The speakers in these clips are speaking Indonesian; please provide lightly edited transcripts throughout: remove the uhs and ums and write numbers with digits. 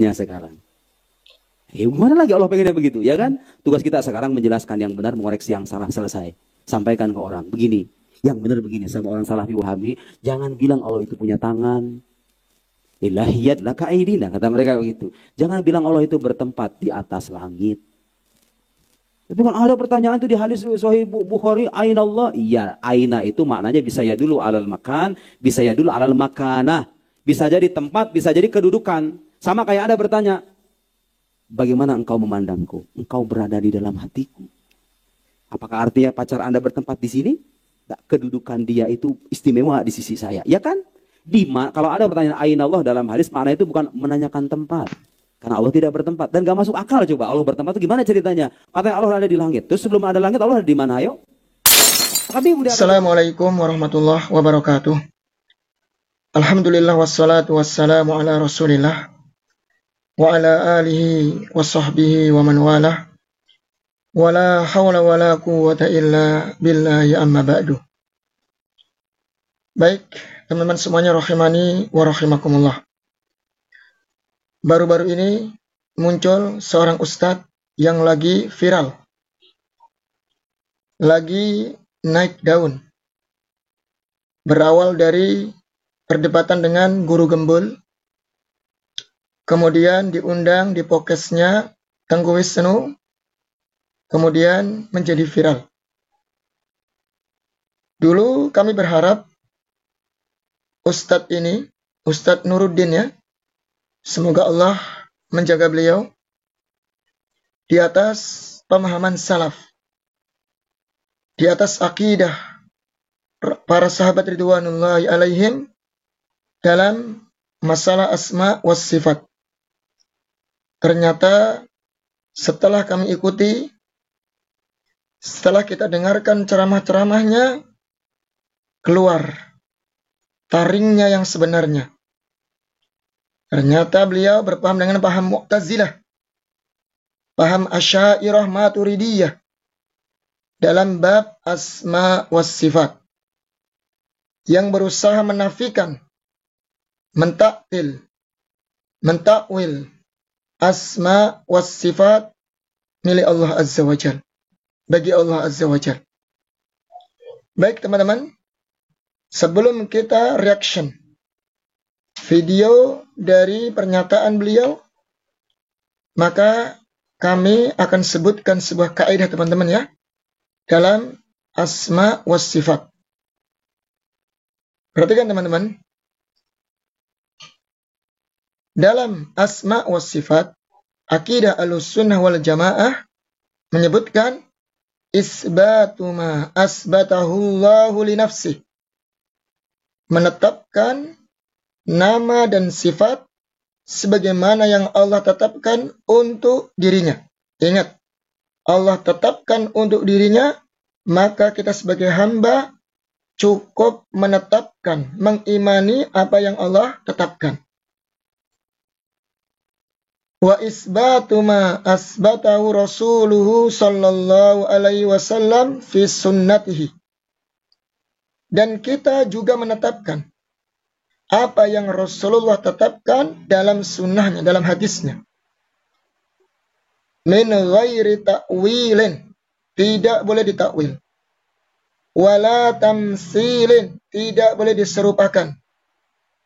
tempatnya sekarang. Ya, gimana lagi Allah pengennya begitu, ya kan? Tugas kita sekarang menjelaskan yang benar, mengoreksi yang salah, selesai. Sampaikan ke orang, begini, yang benar begini. Sama orang Salafi Wahabi, jangan bilang Allah itu punya tangan. Ilahiyat laka aidina, kata mereka begitu. Jangan bilang Allah itu bertempat di atas langit. Tapi kan ada pertanyaan itu di hadis Sahih Bukhari, aina Allah? Iya, aina itu maknanya bisa ya dulu alal makan, bisa ya dulu alal makanah. Bisa jadi tempat, bisa jadi kedudukan. Sama kayak ada bertanya, bagaimana engkau memandangku? Engkau berada di dalam hatiku. Apakah artinya pacar Anda bertempat di sini? Kedudukan dia itu istimewa di sisi saya. Ya kan? Kalau ada pertanyaan aina Allah dalam hadis, makna itu bukan menanyakan tempat. Karena Allah tidak bertempat. Dan gak masuk akal coba. Allah bertempat itu gimana ceritanya? Katanya Allah ada di langit. Terus sebelum ada langit, Allah ada di mana? Ayo. Assalamualaikum warahmatullahi wabarakatuh. Alhamdulillah wassalatu wassalamu ala rasulillah. Wa ala alihi wa sahbihi wa man walah. Wa la hawla wa la quwwata illa billahi amma ba'du. Baik, teman-teman semuanya rahimani wa rahimakumullah. Baru-baru ini muncul seorang ustadz yang lagi viral. Lagi naik daun. Berawal dari perdebatan dengan guru gembul. Kemudian diundang di podcastnya Tengku Wisnu. Kemudian menjadi viral. Dulu kami berharap Ustadz ini, Ustadz Nuruddin ya, semoga Allah menjaga beliau di atas pemahaman salaf, di atas akidah para sahabat ridwanullahi alaihim dalam masalah asma was sifat. Ternyata setelah kami ikuti, setelah kita dengarkan ceramah-ceramahnya, keluar taringnya yang sebenarnya. Ternyata beliau berpaham dengan paham Mu'tazilah, paham Asy'ariyah Maturidiyah dalam bab asma was sifat, yang berusaha menafikan, mentakwil asma was sifat milik Allah Azza wa Jalla, bagi Allah Azza wa Jalla. Baik teman-teman, sebelum kita reaction video dari pernyataan beliau, maka kami akan sebutkan sebuah kaidah teman-teman ya, dalam asma was sifat. Perhatikan teman-teman, dalam asma was sifat, akidah Ahlussunnah wal Jamaah menyebutkan isbatu ma asbatahu Allahu li nafsih, menetapkan nama dan sifat sebagaimana yang Allah tetapkan untuk dirinya. Ingat, Allah tetapkan untuk dirinya, maka kita sebagai hamba cukup menetapkan, mengimani apa yang Allah tetapkan. Wa isbatu ma asbatahu rasuluhu sallallahu alaihi wasallam fi sunnatihi. Dan kita juga menetapkan apa yang Rasulullah tetapkan dalam sunnahnya, dalam hadisnya. Min ghairi ta'wilin, tidak boleh ditakwil. Wala tamsilin, tidak boleh diserupakan.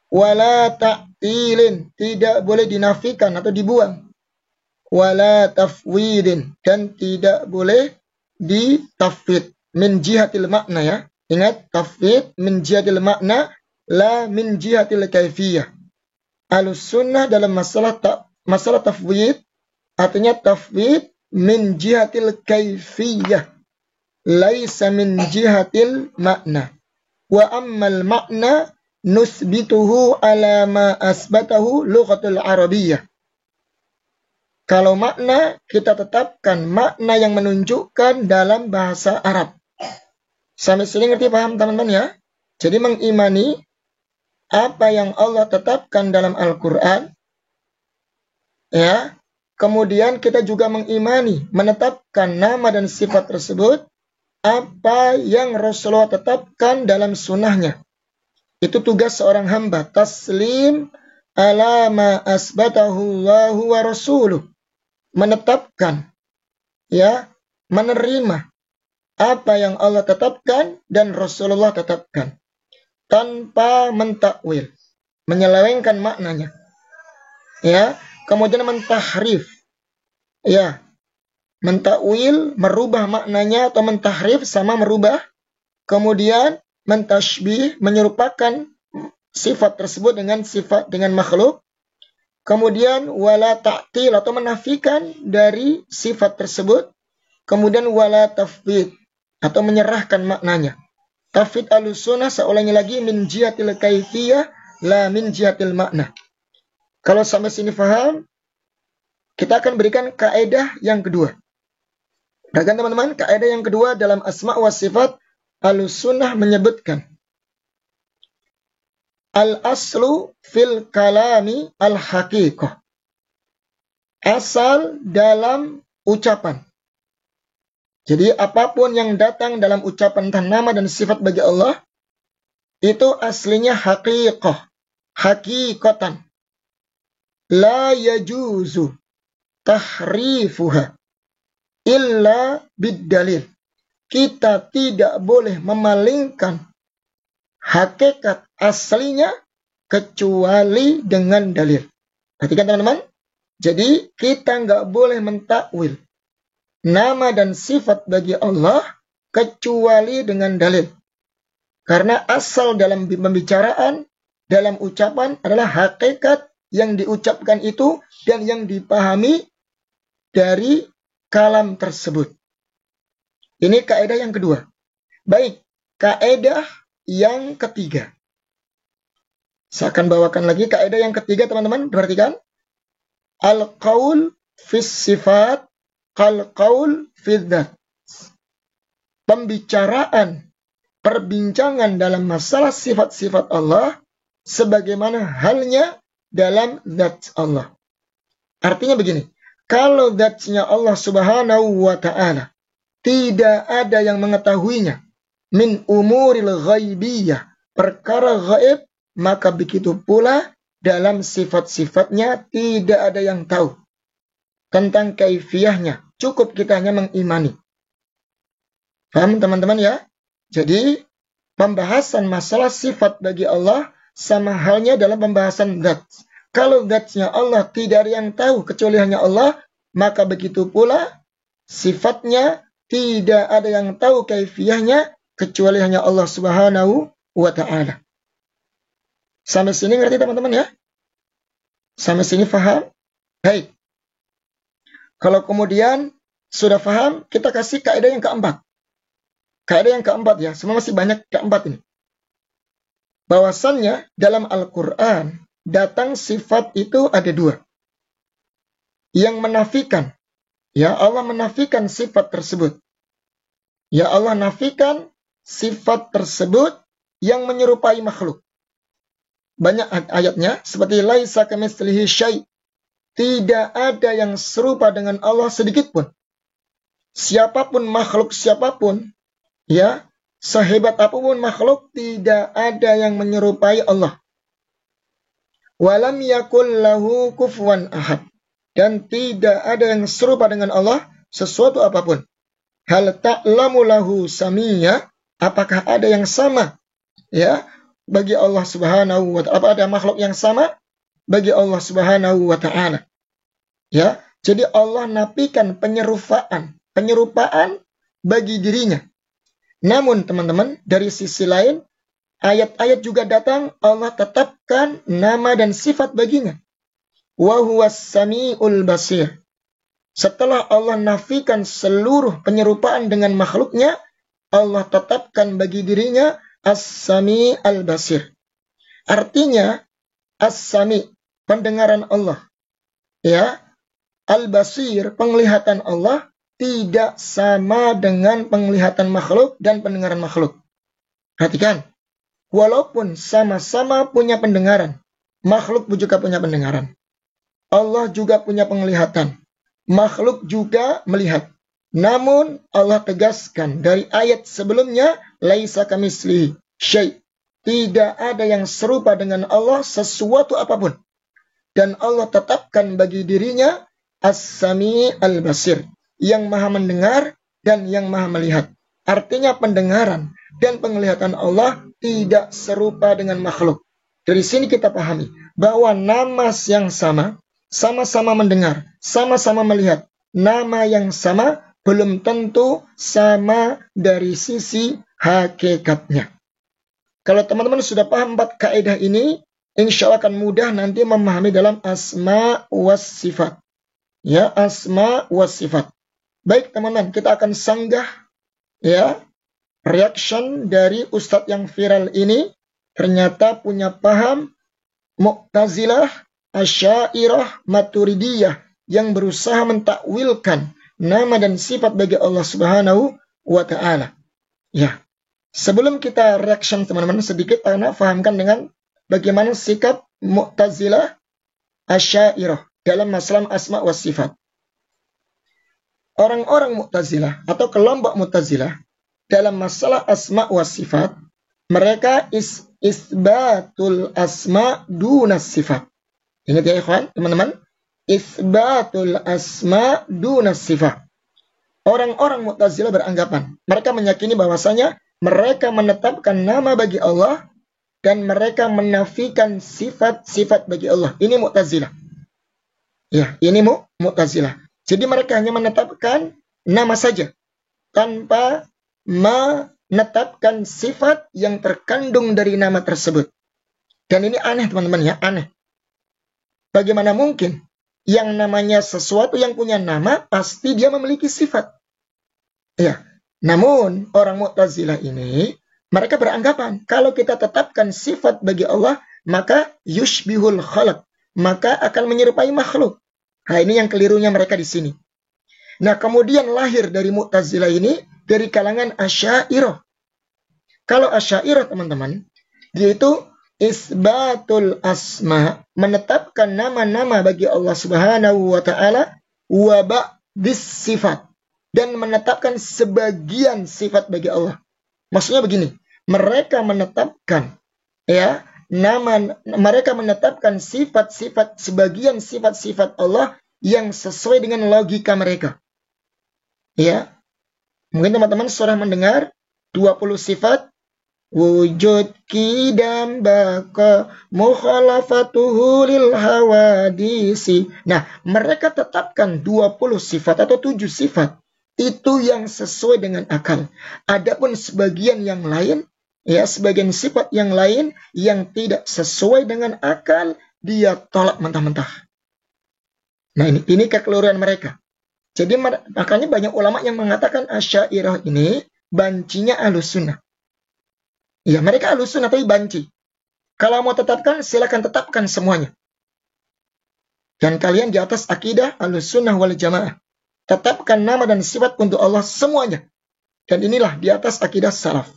Wala ta'tilin, tidak boleh dinafikan atau dibuang. Wala tafwidin, dan tidak boleh ditafwid min jihatil makna ya. Ingat, tafwid min jihatil makna, la min jihatil kaifiyah. Ahlussunnah dalam masalah tafwid, artinya tafwid min jihatil kaifiyah, laisa min jihatil makna. Wa ammal makna nusbituhu ala ma asbatahu lughatul arabiyyah. Kalau makna, kita tetapkan makna yang menunjukkan dalam bahasa Arab. Sampai sini ngerti, paham teman-teman ya? Jadi mengimani apa yang Allah tetapkan dalam Al-Quran, ya. Kemudian kita juga mengimani, menetapkan nama dan sifat tersebut, apa yang Rasulullah tetapkan dalam sunnahnya. Itu tugas seorang hamba, taslim ala ma asbatahu Allahu wa rasuluh. Menetapkan, ya, menerima apa yang Allah tetapkan dan Rasulullah tetapkan tanpa mentakwil, menyelewengkan maknanya, ya, kemudian mentahrif, ya, mentakwil, merubah maknanya, atau mentahrif sama merubah, kemudian mentashbih, menyerupakan sifat tersebut dengan makhluk, kemudian wala ta'til, atau menafikan dari sifat tersebut, kemudian wala tafwid, atau menyerahkan maknanya. Tafwid al-sunnah, saya ulangi lagi, min jihatil kaifiyah la min jihatil makna. Kalau sampai sini paham, kita akan berikan kaidah yang kedua. Perhatikan teman-teman, kaidah yang kedua dalam asma wa sifat, al-sunnah menyebutkan al-aslu fil kalami al-haqiqah. Asal dalam ucapan. Jadi apapun yang datang dalam ucapan tentang nama dan sifat bagi Allah, itu aslinya haqiqah, hakikatan. La yajuzu tahrifuha illa bid-dalil. Kita tidak boleh memalingkan hakikat aslinya kecuali dengan dalil. Perhatikan teman-teman. Jadi kita nggak boleh mentakwil nama dan sifat bagi Allah kecuali dengan dalil. Karena asal dalam pembicaraan, dalam ucapan adalah hakikat yang diucapkan itu dan yang dipahami dari kalam tersebut. Ini kaidah yang kedua. Baik, kaidah yang ketiga. Saya akan bawakan lagi kaidah yang ketiga, teman-teman. Perhatikan. Al-qaul fis sifat kal-qaul fid dzat. Pembicaraan, perbincangan dalam masalah sifat-sifat Allah sebagaimana halnya dalam zat Allah. Artinya begini, kalau zatnya Allah Subhanahu wa ta'ala tidak ada yang mengetahuinya min umuril ghaibiyah, perkara gaib, maka begitu pula dalam sifat-sifatnya tidak ada yang tahu tentang kaifiyahnya. Cukup kita hanya mengimani. Paham teman-teman ya? Jadi pembahasan masalah sifat bagi Allah sama halnya dalam pembahasan zat. Kalau zatnya Allah tidak ada yang tahu kecuali hanya Allah, maka begitu pula sifatnya tidak ada yang tahu kaifiyahnya kecuali hanya Allah Subhanahu wa ta'ala. Sampai sini ngerti teman-teman ya? Sampai sini paham? Baik. Kalau kemudian sudah paham, kita kasih kaidah yang keempat. Kaidah yang keempat ya, semua masih banyak keempat ini. Bahwasannya dalam Al-Quran, datang sifat itu ada dua. Yang menafikan, ya Allah menafikan sifat tersebut. Ya Allah nafikan sifat tersebut yang menyerupai makhluk. Banyak ayatnya, seperti laisa kamitslihi syai'. Tidak ada yang serupa dengan Allah sedikit pun. Siapapun makhluk siapapun, ya, sehebat apapun makhluk, tidak ada yang menyerupai Allah. Walam yakul lahu kufuwan ahad. Dan tidak ada yang serupa dengan Allah sesuatu apapun. Hal ta'lamu lahu samiyya, apakah ada yang sama, ya, bagi Allah Subhanahu wa ta'ala? Apa ada makhluk yang sama bagi Allah Subhanahu wa ta'ala? Ya, jadi Allah nafikan penyerupaan bagi dirinya. Namun teman-teman, dari sisi lain, ayat-ayat juga datang, Allah tetapkan nama dan sifat baginya. Wa huwas samiul basir. Setelah Allah nafikan seluruh penyerupaan dengan makhluknya, Allah tetapkan bagi dirinya As-Sami Al-Basir. Artinya, As-Sami, pendengaran Allah. Ya, Al-Basir, penglihatan Allah, tidak sama dengan penglihatan makhluk dan pendengaran makhluk. Perhatikan, walaupun sama-sama punya pendengaran, makhluk juga punya pendengaran. Allah juga punya penglihatan. Makhluk juga melihat. Namun Allah tegaskan dari ayat sebelumnya, laisa kamitslihi syai'. Tidak ada yang serupa dengan Allah sesuatu apapun. dan Allah tetapkan bagi dirinya As-Sami Al-Basir, yang maha mendengar dan yang maha melihat. Artinya pendengaran dan penglihatan Allah tidak serupa dengan makhluk. Dari sini kita pahami bahwa nama yang sama, sama-sama mendengar, sama-sama melihat. Nama yang sama belum tentu sama dari sisi hakikatnya. Kalau teman-teman sudah paham 4 kaidah ini, insya Allah akan mudah nanti memahami dalam asma was sifat. Ya, asma was sifat. Baik teman-teman, kita akan sanggah ya reaction dari Ustadz yang viral ini. Ternyata punya paham Mu'tazilah, Asy'ariyah, Maturidiyah yang berusaha mentakwilkan nama dan sifat bagi Allah Subhanahu wa taala. Ya. Sebelum kita reaction teman-teman sedikit karena fahamkan dengan bagaimana sikap Mu'tazilah, Asy'ariyah dalam masalah asma wa sifat. Orang-orang Mu'tazilah atau kelompok Mu'tazilah dalam masalah asma wa sifat, mereka isbatul asma dunas sifat. Ingat ya ikhwan, teman-teman, isbatul asma dunas sifat. Orang-orang Mu'tazilah beranggapan, mereka meyakini bahwasanya mereka menetapkan nama bagi Allah dan mereka menafikan sifat-sifat bagi Allah. Ini Mu'tazilah. Ya, ini Mu'tazilah. Jadi mereka hanya menetapkan nama saja tanpa menetapkan sifat yang terkandung dari nama tersebut. Dan ini aneh teman-teman ya, aneh. Bagaimana mungkin yang namanya sesuatu yang punya nama pasti dia memiliki sifat. Ya, namun orang Mu'tazilah ini mereka beranggapan kalau kita tetapkan sifat bagi Allah maka yushbihul khalaq, maka akan menyerupai makhluk. Nah, ini yang kelirunya mereka di sini. Nah, kemudian lahir dari Mu'tazilah ini dari kalangan Asy'ariyah. Kalau Asy'ariyah teman-teman, dia itu isbatul asma, menetapkan nama-nama bagi Allah Subhanahu wa taala wa ba'dis sifat, dan menetapkan sebagian sifat bagi Allah. Maksudnya begini, mereka menetapkan ya mereka menetapkan sifat-sifat, sebagian sifat-sifat Allah yang sesuai dengan logika mereka. Ya, mungkin teman-teman sudah mendengar 20 sifat wujud qidam baqa mukhalafatuhu lil hawadisi. Nah, mereka tetapkan 20 sifat atau 7 sifat itu yang sesuai dengan akal. Adapun sebagian yang lain, ya sebagian sifat yang lain yang tidak sesuai dengan akal, dia tolak mentah-mentah. Nah, ini kekeliruan mereka. Jadi makanya banyak ulama yang mengatakan Asy'ariyah ini bancinya Ahlussunnah. Ya, mereka Ahlussunnah tapi banci. Kalau mau tetapkan, silakan tetapkan semuanya. Dan kalian di atas akidah Ahlussunnah wal Jamaah. Tetapkan nama dan sifat untuk Allah semuanya. Dan inilah di atas akidah salaf.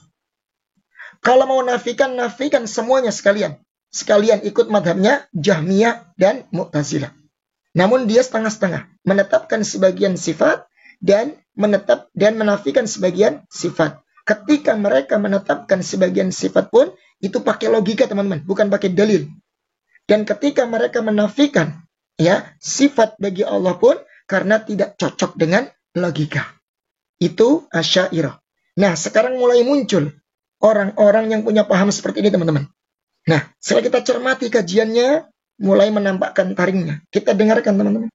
Kalau mau nafikan, nafikan semuanya sekalian. Sekalian ikut madhabnya Jahmiyah dan Mu'tazilah. Namun dia setengah-setengah. Menetapkan sebagian sifat dan menafikan sebagian sifat. Ketika mereka menetapkan sebagian sifat pun, itu pakai logika teman-teman, bukan pakai dalil. Dan ketika mereka menafikan ya sifat bagi Allah pun, karena tidak cocok dengan logika. Itu Asy'ariyah. Nah, sekarang mulai muncul orang-orang yang punya paham seperti ini teman-teman. Nah, setelah kita cermati kajiannya, mulai menampakkan taringnya. Kita dengarkan teman-teman.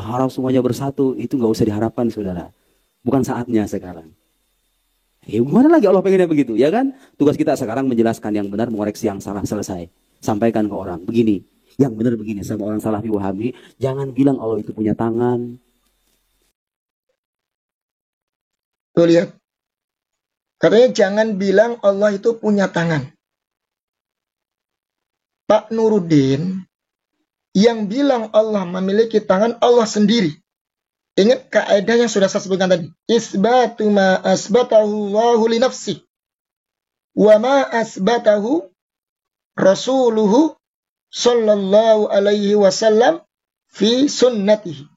Harap semuanya bersatu, itu nggak usah diharapkan saudara. Bukan saatnya sekarang. Ya, gimana lagi Allah pengennya begitu, ya kan? Tugas kita sekarang menjelaskan yang benar, mengoreksi yang salah, selesai. Sampaikan ke orang, begini. Yang benar begini, sama orang Salafi Wahabi, jangan bilang Allah itu punya tangan. Tuh lihat. Katanya jangan bilang Allah itu punya tangan. Pak Nuruddin yang bilang Allah memiliki tangan, Allah sendiri. Ingat kaidah yang sudah saya sebutkan tadi. Isbatu ma asbatahu Allahu li nafsi. Wa ma asbatahu Rasuluhu sallallahu alaihi wasallam fi sunnatihi.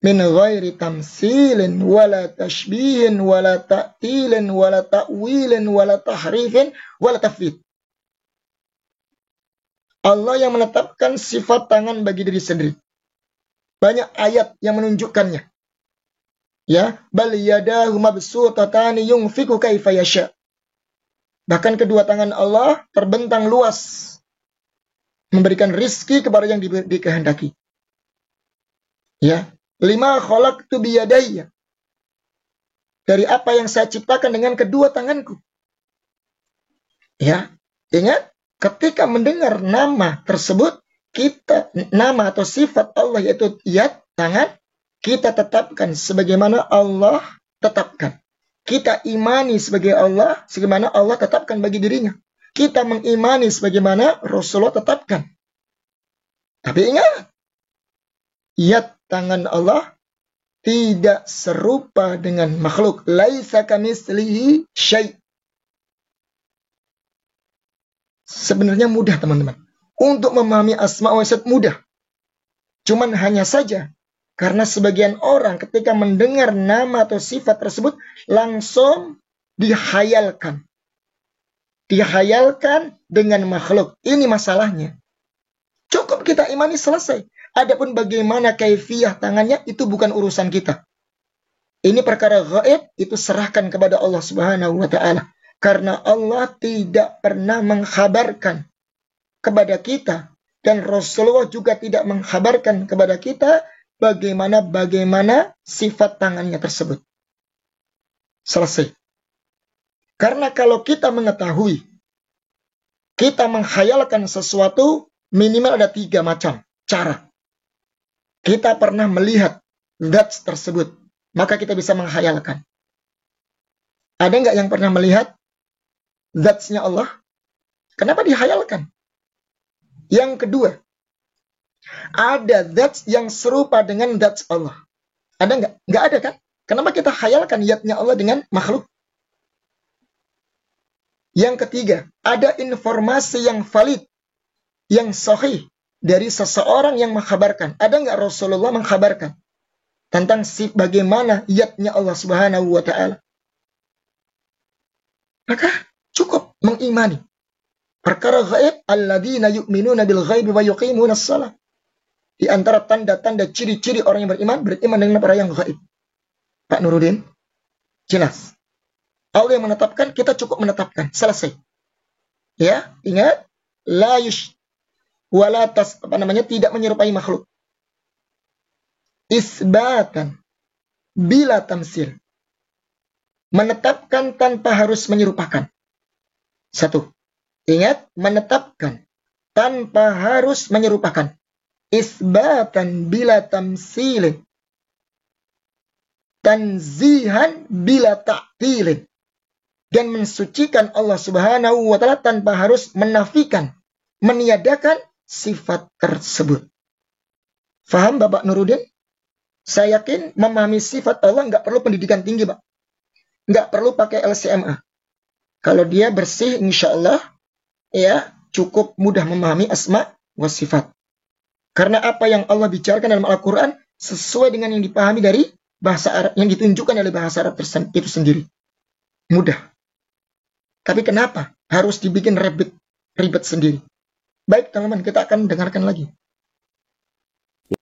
Min ghairi tamsilin wala tashbihin wala ta'tilin wala ta'wilin wala tahrifin wala tafwid. Allah yang menetapkan sifat tangan bagi diri sendiri. Banyak ayat yang menunjukkannya. Ya, bal yadahu mabsutatani yunfiqu kaifa yasha. Bahkan kedua tangan Allah terbentang luas, memberikan rizki kepada yang dikehendaki. Ya, lima khalaqtu biyadayya. Dari apa yang saya ciptakan dengan kedua tanganku. Ya, ingat ketika mendengar nama tersebut, nama atau sifat Allah yaitu yad, tangan, kita tetapkan sebagaimana Allah tetapkan. Kita imani sebagaimana Allah tetapkan bagi dirinya. Kita mengimani sebagaimana Rasulullah tetapkan. Tapi ingat, yad, tangan Allah tidak serupa dengan makhluk. Laisa kamitslihi syai'. Sebenarnya mudah teman-teman. Untuk memahami asma wa sifat mudah. Cuman hanya saja karena sebagian orang ketika mendengar nama atau sifat tersebut langsung dihayalkan. Dihayalkan dengan makhluk. Ini masalahnya. Cukup kita imani selesai. Adapun bagaimana kaifiyah tangannya itu bukan urusan kita. Ini perkara gaib, itu serahkan kepada Allah Subhanahu wa taala. Karena Allah tidak pernah mengkhabarkan kepada kita dan Rasulullah juga tidak mengkhabarkan kepada kita bagaimana sifat tangannya tersebut. Selesai. Karena kalau kita mengetahui, kita menghayalkan sesuatu, minimal ada 3 macam cara. Kita pernah melihat zat tersebut, maka kita bisa menghayalkan. Ada nggak yang pernah melihat zatnya Allah? Kenapa dihayalkan? Yang kedua, ada zat yang serupa dengan zat Allah. Ada nggak? Nggak ada kan? Kenapa kita hayalkan zatnya Allah dengan makhluk? Yang ketiga, ada informasi yang valid, yang sahih dari seseorang yang mengkhabarkan. Ada nggak Rasulullah mengkhabarkan tentang bagaimana zatnya Allah Subhanahu wa taala? Maka cukup mengimani perkara gaib, alladzina yu'minuna bil ghaibi wa yuqimuna shalah. Di antara tanda-tanda ciri-ciri orang yang beriman dengan perkara yang gaib. Pak Nuruddin, jelas. Allah yang menetapkan, kita cukup menetapkan. Selesai. Ya, ingat, la yush wala tas tidak menyerupai makhluk. Isbatan bila tamsil. Menetapkan tanpa harus menyerupakan. 1. Ingat, menetapkan tanpa harus menyerupakan. Isbatan bila tamsilin. Tanzihan bila ta'tilin. Dan mensucikan Allah Subhanahu wa ta'ala tanpa harus menafikan, meniadakan sifat tersebut. Faham Bapak Nuruddin? Saya yakin memahami sifat Allah nggak perlu pendidikan tinggi, Pak. Nggak perlu pakai LCMA. Kalau dia bersih, insya Allah, ya cukup mudah memahami asma wa sifat. Karena apa yang Allah bicarakan dalam Al-Quran sesuai dengan yang dipahami dari bahasa Arab, yang ditunjukkan oleh bahasa Arab itu sendiri. Mudah. Tapi kenapa harus dibikin ribet sendiri? Baik teman-teman, kita akan dengarkan lagi.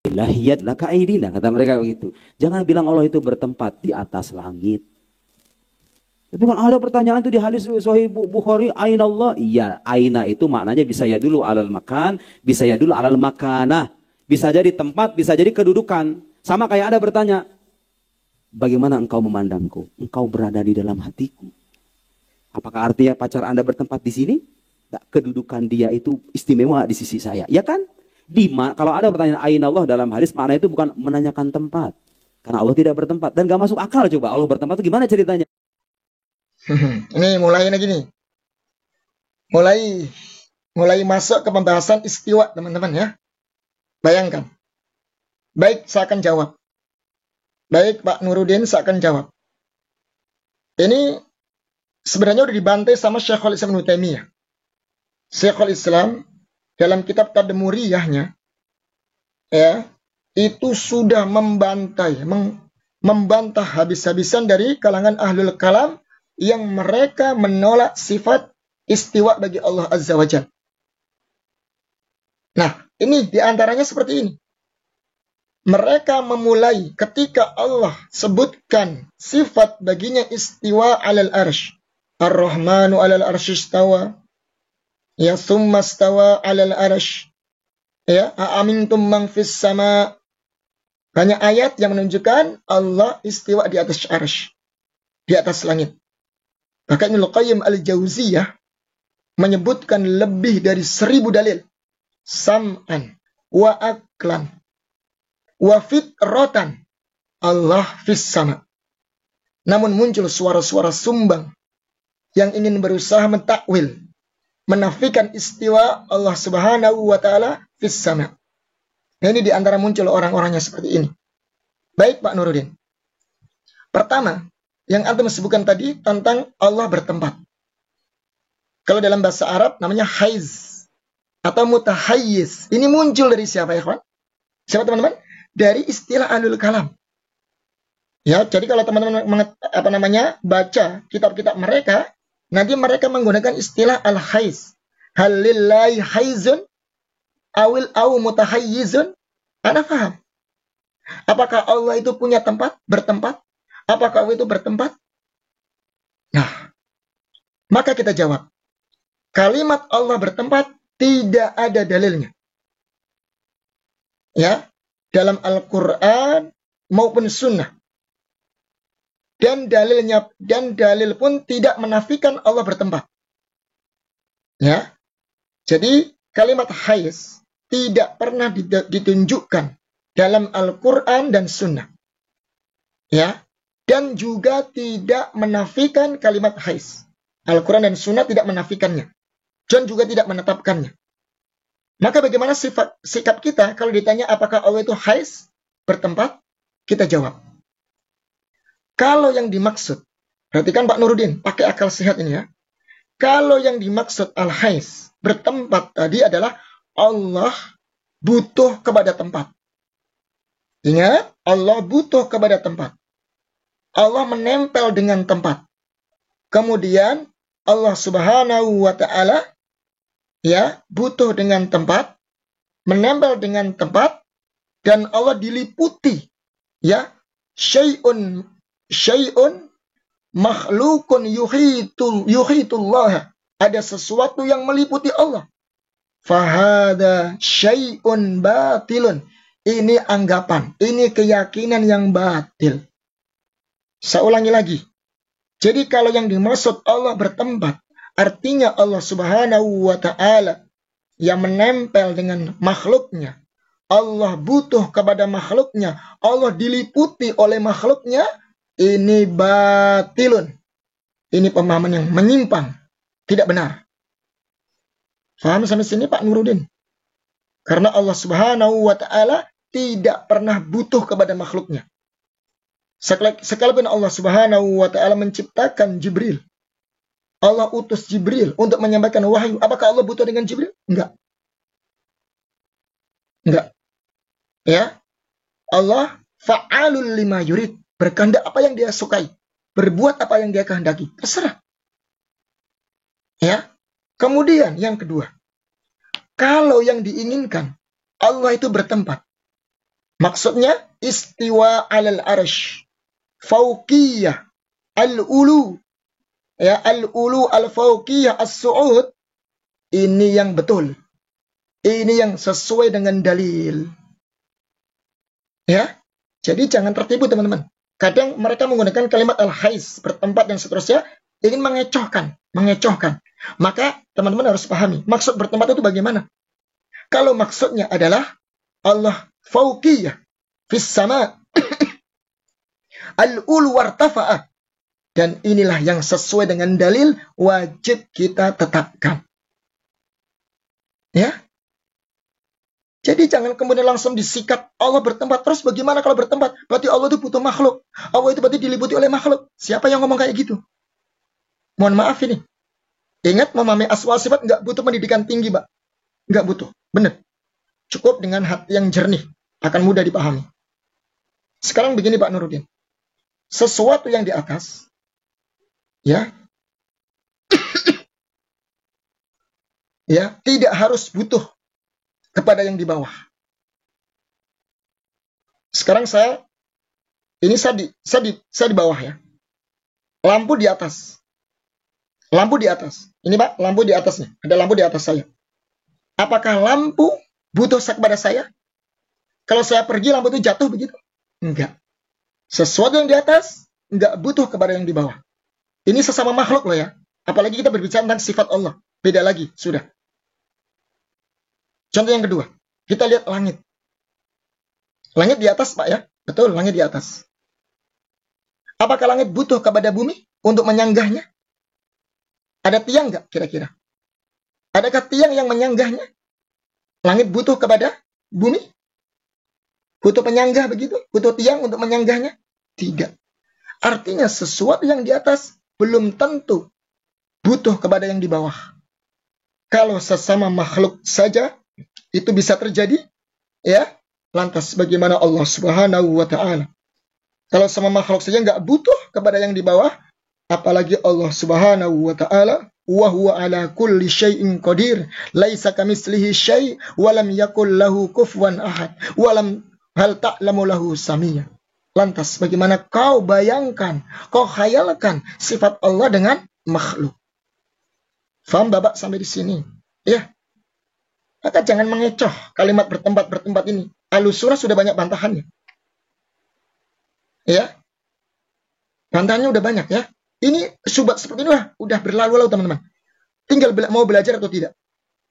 Lahiyat laka aidina, kata mereka begitu. Jangan bilang Allah itu bertempat di atas langit. Itu kan ada pertanyaan itu di hadis Sahih Bukhari, aina Allah? Iya, aina itu maknanya bisa ya dulu alal makan, bisa ya dulu alal makanah. Bisa jadi tempat, bisa jadi kedudukan. Sama kayak ada bertanya, bagaimana engkau memandangku? Engkau berada di dalam hatiku. Apakah artinya pacar Anda bertempat di sini? Kedudukan dia itu istimewa di sisi saya. Ya kan? Kalau ada pertanyaan aina Allah dalam hadis, makna itu bukan menanyakan tempat. Karena Allah tidak bertempat. Dan gak masuk akal coba. Allah bertempat itu gimana ceritanya? Ini mulai lagi nih. Mulai masuk ke pembahasan istiwa teman-teman ya. Bayangkan. Baik, saya akan jawab. Baik, Pak Nuruddin, saya akan jawab. Ini sebenarnya udah dibantai sama Syekhul Islam Ibnu Taimiyah. Syekhul Islam dalam kitab Tadmuriyahnya ya, itu sudah membantah habis-habisan dari kalangan ahlul kalam yang mereka menolak sifat istiwa bagi Allah Azza wa Jalla. Nah, ini diantaranya seperti ini. Mereka memulai ketika Allah sebutkan sifat baginya istiwa alal arsh. Ar-Rahmanu alal arsh istawa. Ya, summa istawa alal arsh. Ya, a'amintum man fis sama. Banyak ayat yang menunjukkan Allah istiwa di atas arsh. Di atas langit. Bahkan Ibnu Qayyim al-Jauziyah menyebutkan lebih dari 1000 dalil. Sam'an wa aklan wa fitratan Allah fis sama. Namun muncul suara-suara sumbang yang ingin berusaha mentakwil, menafikan istiwa Allah Subhanahu wa taala fis sama. Nah, ini diantara muncul orang-orangnya seperti ini. Baik Pak Nuruddin. Pertama, yang antum sebutkan tadi tentang Allah bertempat. Kalau dalam bahasa Arab namanya haiz atau mutahayyiz. Ini muncul dari siapa ya kawan? Siapa teman-teman? Dari istilah ahlul kalam. Ya, jadi kalau teman-teman baca kitab-kitab mereka, nanti mereka menggunakan istilah al-haiz. Halillahi haizun awil au mutahayyizun. Anda paham? Apakah Allah itu punya tempat, bertempat? Apakah Allah itu bertempat? Nah, maka kita jawab. Kalimat Allah bertempat tidak ada dalilnya. Ya, dalam Al-Quran maupun Sunnah. Dan dalil pun tidak menafikan Allah bertempat. Ya, jadi kalimat haiz tidak pernah ditunjukkan dalam Al-Quran dan Sunnah. Ya, dan juga tidak menafikan kalimat haiz. Al-Quran dan Sunnah tidak menafikannya. Dan juga tidak menetapkannya. Maka bagaimana sikap kita kalau ditanya apakah Allah itu haiz, bertempat? Kita jawab. Kalau yang dimaksud, perhatikan Pak Nuruddin, pakai akal sehat ini ya. Kalau yang dimaksud al-haiz, bertempat tadi adalah Allah butuh kepada tempat. Ingat, Allah butuh kepada tempat. Allah menempel dengan tempat. Kemudian Allah Subhanahu wa taala ya, butuh dengan tempat, menempel dengan tempat, dan Allah diliputi ya, syai'un makhlukun yuhitullah. Ada sesuatu yang meliputi Allah. Fahada syai'un batilun. Ini anggapan, ini keyakinan yang batil. Saya ulangi lagi. Jadi kalau yang dimaksud Allah bertempat, artinya Allah Subhanahu wa ta'ala yang menempel dengan makhluknya. Allah butuh kepada makhluknya. Allah diliputi oleh makhluknya. Ini batilun. Ini pemahaman yang menyimpang. Tidak benar. Faham sampai sini Pak Nuruddin? Karena Allah Subhanahu wa ta'ala tidak pernah butuh kepada makhluknya. Sekalipun Allah Subhanahu wa ta'ala menciptakan Jibril. Allah utus Jibril untuk menyampaikan wahyu. Apakah Allah butuh dengan Jibril? Enggak. Enggak. Ya. Allah fa'alul lima yurid. Berkehendak apa yang dia sukai. Berbuat apa yang dia kehendaki. Terserah. Ya. Kemudian yang kedua. Kalau yang diinginkan Allah itu bertempat. Maksudnya istiwa alal arsh. Fauqiyah. Al-ulu. Ya, al-ulu al-fauqiyah as-su'ud. Ini yang betul. Ini yang sesuai dengan dalil. Ya. Jadi jangan tertipu teman-teman. Kadang mereka menggunakan kalimat al-haiz, bertempat dan seterusnya, ingin mengecohkan. Maka teman-teman harus pahami, maksud bertempat itu bagaimana? Kalau maksudnya adalah Allah fauqiyah fis sama al-ulu wartafa'ah. Dan inilah yang sesuai dengan dalil wajib kita tetapkan. Ya. Jadi jangan kemudian langsung disikat Allah bertempat. Terus bagaimana kalau bertempat? Berarti Allah itu butuh makhluk. Allah itu berarti diliputi oleh makhluk. Siapa yang ngomong kayak gitu? Mohon maaf ini. Ingat memahami asma sifat nggak butuh pendidikan tinggi, Pak. Nggak butuh. Benar. Cukup dengan hati yang jernih. Akan mudah dipahami. Sekarang begini Pak Nuruddin. Sesuatu yang di atas ya, ya tidak harus butuh kepada yang di bawah. Sekarang saya di bawah ya. Lampu di atas. Lampu di atas. Ini Pak, lampu di atasnya. Ada lampu di atas saya. Apakah lampu butuh kepada saya? Kalau saya pergi, lampu itu jatuh begitu? Enggak. Sesuatu yang di atas, enggak butuh kepada yang di bawah. Ini sesama makhluk loh ya. Apalagi kita berbicara tentang sifat Allah. Beda lagi, sudah. Contoh yang kedua. Kita lihat langit. Langit di atas, Pak ya. Betul, langit di atas. Apakah langit butuh kepada bumi untuk menyanggahnya? Ada tiang nggak kira-kira? Adakah tiang yang menyanggahnya? Langit butuh kepada bumi? Butuh penyanggah begitu? Butuh tiang untuk menyanggahnya? Tidak. Artinya sesuatu yang di atas belum tentu butuh kepada yang di bawah. Kalau sesama makhluk saja itu bisa terjadi, ya. Lantas bagaimana Allah Subhanahu wa Ta'ala? Kalau sama makhluk saja nggak butuh kepada yang di bawah, apalagi Allah Subhanahu wa Ta'ala, wa huwa ala kulli syai'in qadir, laisa kamitslihi syai' wa lam yakul lahu kufuwan ahad, wa lam hal ta'lamu lahu samia. Lantas bagaimana kau bayangkan, kau khayalkan sifat Allah dengan makhluk? Faham Bapak sampai di sini? Ya. Maka jangan mengecoh kalimat bertempat ini. Ahlus-Sunnah sudah banyak bantahannya. Ya. Bantahannya udah banyak ya. Ini syubhat seperti inilah udah berlalu-lalu teman-teman. Tinggal mau belajar atau tidak.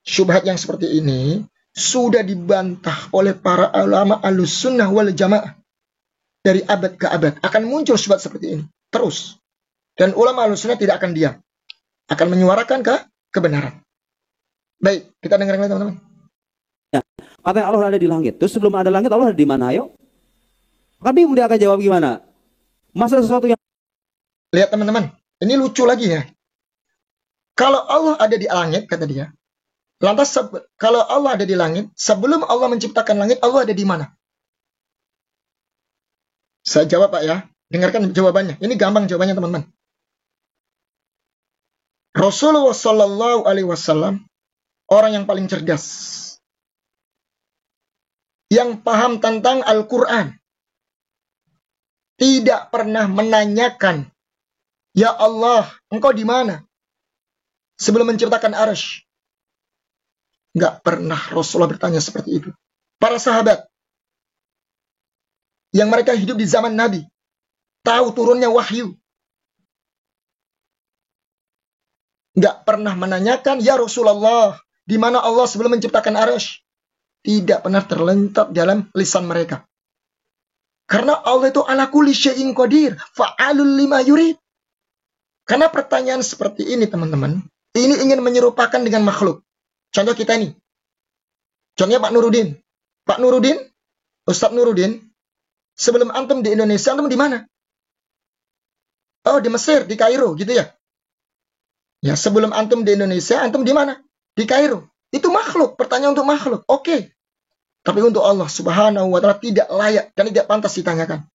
Syubhat yang seperti ini sudah dibantah oleh para ulama Ahlus-Sunnah wal Jamaah. Dari abad ke abad akan muncul syubhat seperti ini. Terus. Dan ulama Ahlus-Sunnah tidak akan diam. Akan menyuarakan kebenaran. Baik, kita dengarkan teman-teman. Katanya Allah ada di langit. Terus sebelum ada langit Allah ada di mana? Ayo. Kan bingung dia akan jawab gimana? Masa sesuatu yang... Lihat teman-teman. Ini lucu lagi ya. Kalau Allah ada di langit, kata dia. Lantas kalau Allah ada di langit, sebelum Allah menciptakan langit, Allah ada di mana? Saya jawab Pak ya. Dengarkan jawabannya. Ini gampang jawabannya teman-teman. Rasulullah Shallallahu Alaihi Wasallam orang yang paling cerdas, yang paham tentang Al-Quran, tidak pernah menanyakan, ya Allah, engkau di mana? Sebelum menciptakan Arsy. Nggak pernah Rasulullah bertanya seperti itu. Para sahabat, yang mereka hidup di zaman Nabi, tahu turunnya wahyu. Nggak pernah menanyakan, ya Rasulullah, di mana Allah sebelum menciptakan Arsy. Tidak pernah terlintas dalam lisan mereka. Karena Allah itu ala kulli syai'in qadir, fa'alul lima yurid. Karena pertanyaan seperti ini teman-teman, ini ingin menyerupakan dengan makhluk. Contoh kita nih. Contohnya Pak Nuruddin. Pak Nuruddin, Ustadz Nuruddin, sebelum antum di Indonesia, antum di mana? Oh, di Mesir, di Kairo, gitu ya. Ya, sebelum antum di Indonesia, antum di mana? Di Kairo. Itu makhluk, pertanyaan untuk makhluk. Oke. Tapi untuk Allah Subhanahu wa Ta'ala tidak layak dan tidak pantas ditanyakan.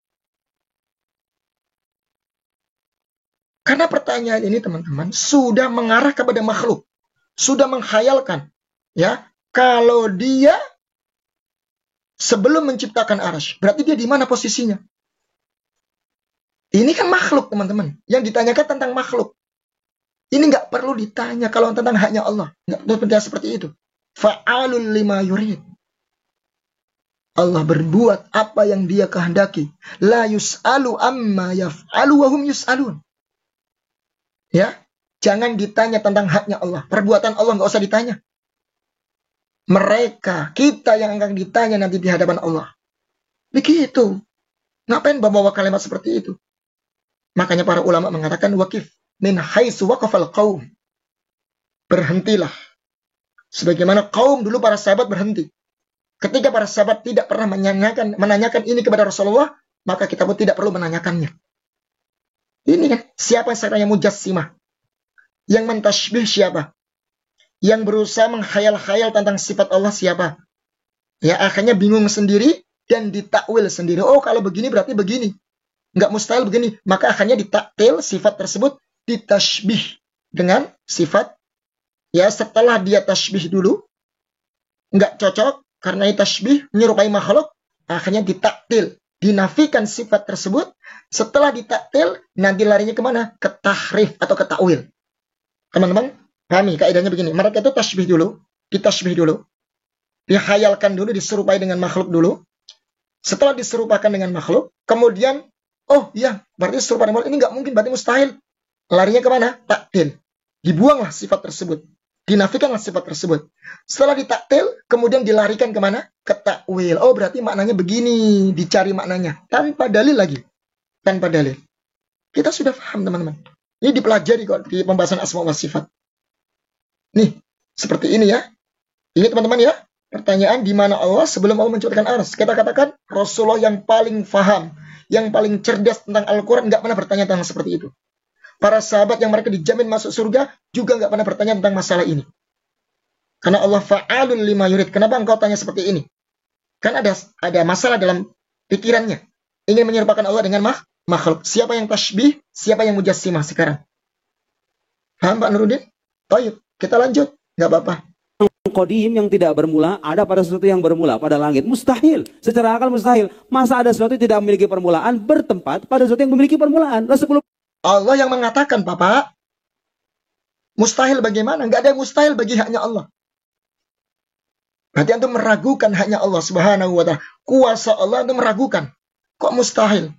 Karena pertanyaan ini teman-teman sudah mengarah kepada makhluk. Sudah menghayalkan. Ya, kalau dia sebelum menciptakan Arsy, berarti dia di mana posisinya? Ini kan makhluk teman-teman. Yang ditanyakan tentang makhluk. Ini nggak perlu ditanya kalau tentang haknya Allah. Nggak perlu ditanya seperti itu. Fa'alul lima yurid. Allah berbuat apa yang dia kehendaki. La yus'alu amma yaf'alu wa hum yus'alun. Ya, jangan ditanya tentang haknya Allah. Perbuatan Allah nggak usah ditanya. Mereka, kita yang akan ditanya nanti di hadapan Allah. Begitu. Ngapain bawa kalimat seperti itu? Makanya para ulama mengatakan waqif min haitsu waqafal qaum. Berhentilah. Sebagaimana kaum dulu para sahabat berhenti. Ketika para sahabat tidak pernah menanyakan ini kepada Rasulullah, maka kita pun tidak perlu menanyakannya. Ini kan, siapa yang mujassimah? Yang mentasybih siapa? Yang berusaha menghayal-hayal tentang sifat Allah siapa? Ya, akhirnya bingung sendiri dan ditakwil sendiri. Oh, kalau begini berarti begini. Nggak mustahil begini. Maka akhirnya ditakwil sifat tersebut, ditasybih dengan sifat. Ya, setelah dia tasybih dulu, nggak cocok karena ini tasbih menyerupai makhluk, akhirnya ditaktil, dinafikan sifat tersebut. Setelah ditaktil, nanti larinya kemana? Ke tahrif atau ke takwil. Teman-teman, pahami kaidahnya begini. Mereka itu tasbih dulu, ditasbih dulu, dihayalkan dulu, diserupai dengan makhluk dulu. Setelah diserupakan dengan makhluk, kemudian, oh iya, berarti serupa dengan makhluk ini nggak mungkin, berarti mustahil. Larinya kemana? Taktil. Dibuanglah sifat tersebut. Dinafikanlah sifat tersebut. Setelah ditaktil, kemudian dilarikan kemana? Ke takwil. Oh, berarti maknanya begini. Dicari maknanya. Tanpa dalil lagi. Tanpa dalil. Kita sudah paham, teman-teman. Ini dipelajari kok di pembahasan asma wa sifat. Nih, seperti ini ya. Ini teman-teman ya. Pertanyaan, di mana Allah sebelum Allah menciptakan ars? Kita katakan, Rasulullah yang paling faham, yang paling cerdas tentang Al-Quran, nggak pernah bertanya tentang seperti itu. Para sahabat yang mereka dijamin masuk surga juga nggak pernah bertanya tentang masalah ini. Karena Allah fa'alun lima yurid. Kenapa engkau tanya seperti ini? Kan ada masalah dalam pikirannya. Ingin menyerupakan Allah dengan makhluk. Siapa yang tasbih, siapa yang mujassimah sekarang? Paham Pak Nuruddin? Baik, kita lanjut. Nggak apa-apa. Qadim yang tidak bermula ada pada sesuatu yang bermula pada langit, mustahil. Secara akal mustahil. Masa ada sesuatu yang tidak memiliki permulaan bertempat pada sesuatu yang memiliki permulaan? Lah sebelum Allah yang mengatakan, Bapak, mustahil bagaimana? Nggak ada yang mustahil bagi haknya Allah. Berarti antum meragukan haknya Allah Subhanahu wa ta'ala. Kuasa Allah antum meragukan. Kok mustahil?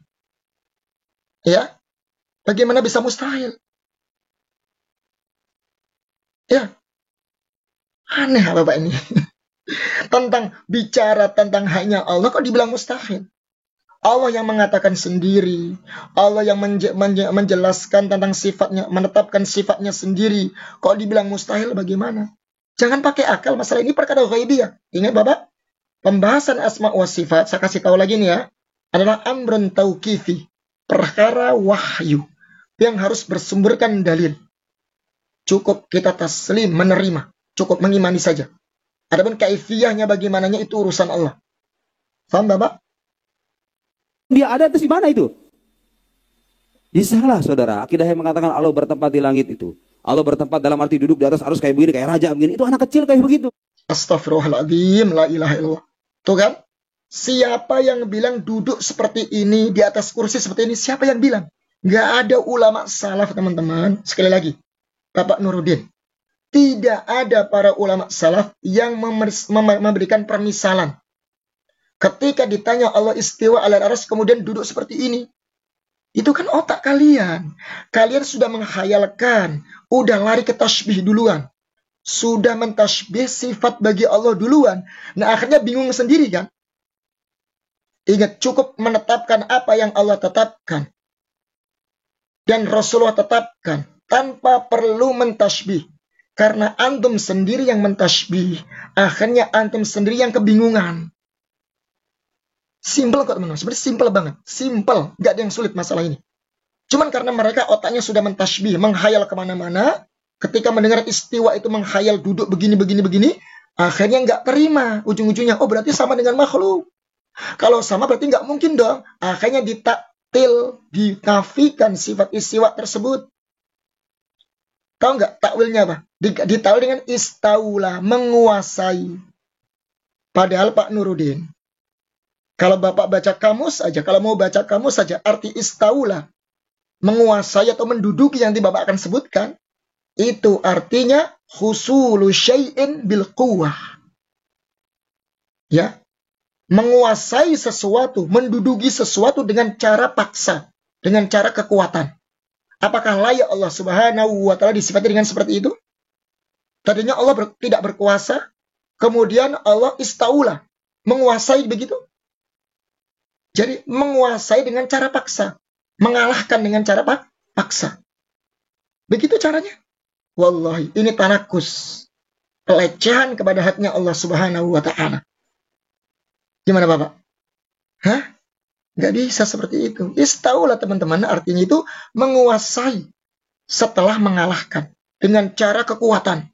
Ya? Bagaimana bisa mustahil? Ya. Aneh Bapak ini. Bicara tentang haknya Allah kok dibilang mustahil? Allah yang mengatakan sendiri, Allah yang menjelaskan tentang sifatnya, menetapkan sifatnya sendiri. Kok dibilang mustahil bagaimana? Jangan pakai akal, masalah ini perkara ghaibiyah. Ingat Bapak, pembahasan asma wa sifat, saya kasih tahu lagi nih ya, adalah amrun tauqifi, perkara wahyu yang harus bersumberkan dalil. Cukup kita taslim, menerima, cukup mengimani saja. Adapun kaifiyahnya bagaimananya itu urusan Allah. Paham Bapak? dia ada terus di mana itu? Salah saudara, akidah yang mengatakan Allah bertempat di langit itu. Allah bertempat dalam arti duduk di atas arus kayak begini, kayak raja begini. Itu anak kecil kayak begitu. Astaghfirullahaladzim, la ilaha illallah. Tuh kan? Siapa yang bilang duduk seperti ini, di atas kursi seperti ini? Siapa yang bilang? Nggak ada ulama salaf, teman-teman. Sekali lagi, Bapak Nuruddin. Tidak ada para ulama salaf yang memberikan permisalan. Ketika ditanya Allah istiwa ala arsy kemudian duduk seperti ini. Itu kan otak kalian. Kalian sudah menghayalkan. Udah lari ke tasbih duluan. Sudah mentasbih sifat bagi Allah duluan. Nah akhirnya bingung sendiri kan. Ingat, cukup menetapkan apa yang Allah tetapkan. Dan Rasulullah tetapkan. Tanpa perlu mentasbih. Karena antum sendiri yang mentasbih. Akhirnya antum sendiri yang kebingungan. Simple kok teman-teman. Sebenarnya simple banget. Simple. Gak ada yang sulit masalah ini. Cuman karena mereka otaknya sudah mentasbih. Menghayal kemana-mana. Ketika mendengar istiwa itu menghayal duduk begini. Akhirnya gak terima. Ujung-ujungnya. Oh berarti sama dengan makhluk. Kalau sama berarti gak mungkin dong. Akhirnya ditaktil. Dinafikan sifat istiwa tersebut. Tahu nggak takwilnya apa? Ditakwil dengan istaula, menguasai. Padahal Pak Nuruddin, kalau Bapak baca kamus saja, kalau mau baca kamus saja, arti istaula, menguasai atau menduduki yang Bapak akan sebutkan, itu artinya husulu syai'in bil quwwah. Ya, menguasai sesuatu, menduduki sesuatu dengan cara paksa, dengan cara kekuatan. Apakah layak Allah Subhanahu wa ta'ala disifati dengan seperti itu? Tadinya Allah tidak berkuasa, kemudian Allah istaula, menguasai begitu. Jadi menguasai dengan cara paksa, mengalahkan dengan cara paksa. Begitu caranya. Wallahi, ini tanakus, pelecehan kepada haknya Allah Subhanahu wa ta'ala. Gimana Bapak? Hah? Nggak bisa seperti itu. Istaulah teman-teman, artinya itu menguasai setelah mengalahkan dengan cara kekuatan.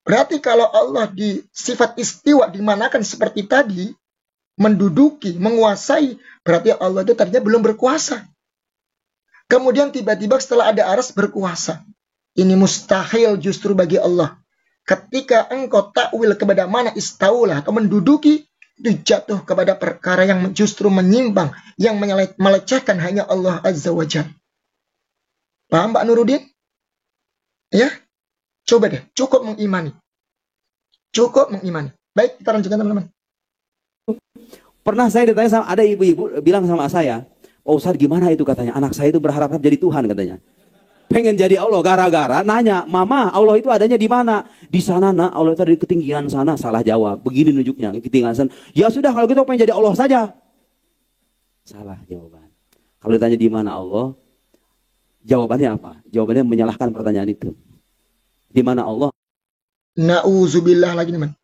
Berarti kalau Allah di sifat istiwa dimanakan seperti tadi, menduduki, menguasai, berarti Allah itu tadinya belum berkuasa. Kemudian tiba-tiba setelah ada aras berkuasa. Ini mustahil justru bagi Allah. ketika engkau takwil kepada mana istaulah atau menduduki, itu jatuh kepada perkara yang justru menyimpang, yang melecehkan hanya Allah Azza wa Jalla. Paham Pak Nuruddin? Ya, coba deh, cukup mengimani. Cukup mengimani. Baik, kita lanjutkan teman-teman. Pernah saya ditanya sama ada ibu-ibu bilang sama saya, "Oh Ustaz, gimana itu?" katanya. "Anak saya itu berharap jadi Tuhan," katanya. Pengen jadi Allah gara-gara nanya, "Mama, Allah itu adanya di mana?" "Di sana, Nak. Allah itu ada di ketinggian sana." Salah jawab. Begini nunjuknya, ketinggian sana. "Ya sudah, kalau gitu pengen jadi Allah saja." Salah jawaban. Kalau ditanya di mana Allah, jawabannya apa? Jawabannya menyalahkan pertanyaan itu. Di mana Allah? Nauzubillah lagi teman.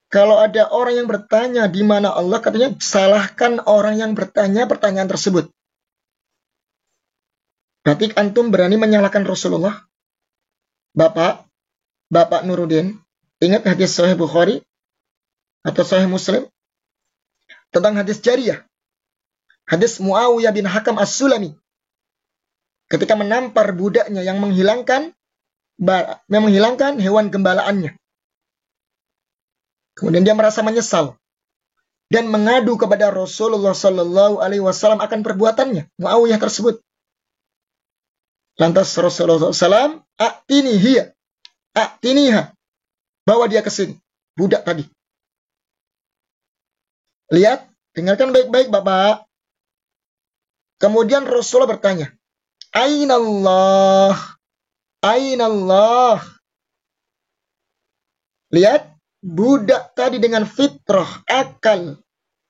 Kalau ada orang yang bertanya di mana Allah, katanya salahkan orang yang bertanya pertanyaan tersebut. Berarti antum berani menyalahkan Rasulullah? Bapak Nuruddin, ingat hadis Sahih Bukhari atau Sahih Muslim tentang hadis jariyah, hadis Muawiyah bin Hakam As-Sulami, ketika menampar budaknya yang menghilangkan hewan gembalaannya. Kemudian dia merasa menyesal dan mengadu kepada Rasulullah Sallallahu Alaihi Wasallam akan perbuatannya Muawiyah tersebut. Lantas Rasulullah SAW, "A'tiniha," bawa dia ke sini, budak tadi. Lihat, dengarkan baik-baik Bapak. Kemudian Rasulullah bertanya, "Ainallah? Ainallah?" Lihat, budak tadi dengan fitrah, akal,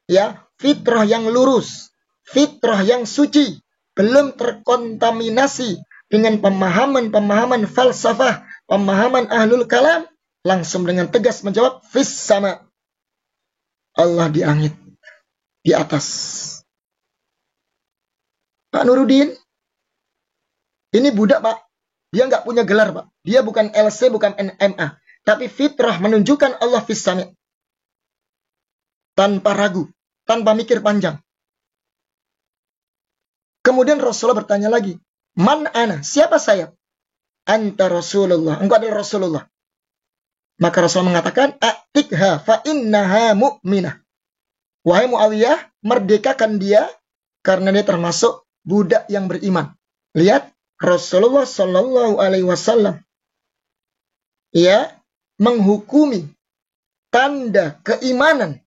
ya, fitrah yang lurus, fitrah yang suci, belum terkontaminasi dengan pemahaman-pemahaman falsafah, pemahaman ahlul kalam, langsung dengan tegas menjawab, "Fis sama." Allah di langit, di atas. Pak Nuruddin, ini budak Pak, dia nggak punya gelar Pak, dia bukan LC, bukan NMA, tapi fitrah menunjukkan Allah fis sama. Tanpa ragu, tanpa mikir panjang. Kemudian Rasulullah bertanya lagi, "Man ana?" Siapa saya? "Anta Rasulullah." Engkau adalah Rasulullah. Maka Rasulullah mengatakan, "A'tikha fa innaha mu'minah." Wahai Muawiyah, merdekakan dia karena dia termasuk budak yang beriman. Lihat, Rasulullah Sallallahu Alaihi Wasallam ya menghukumi tanda keimanan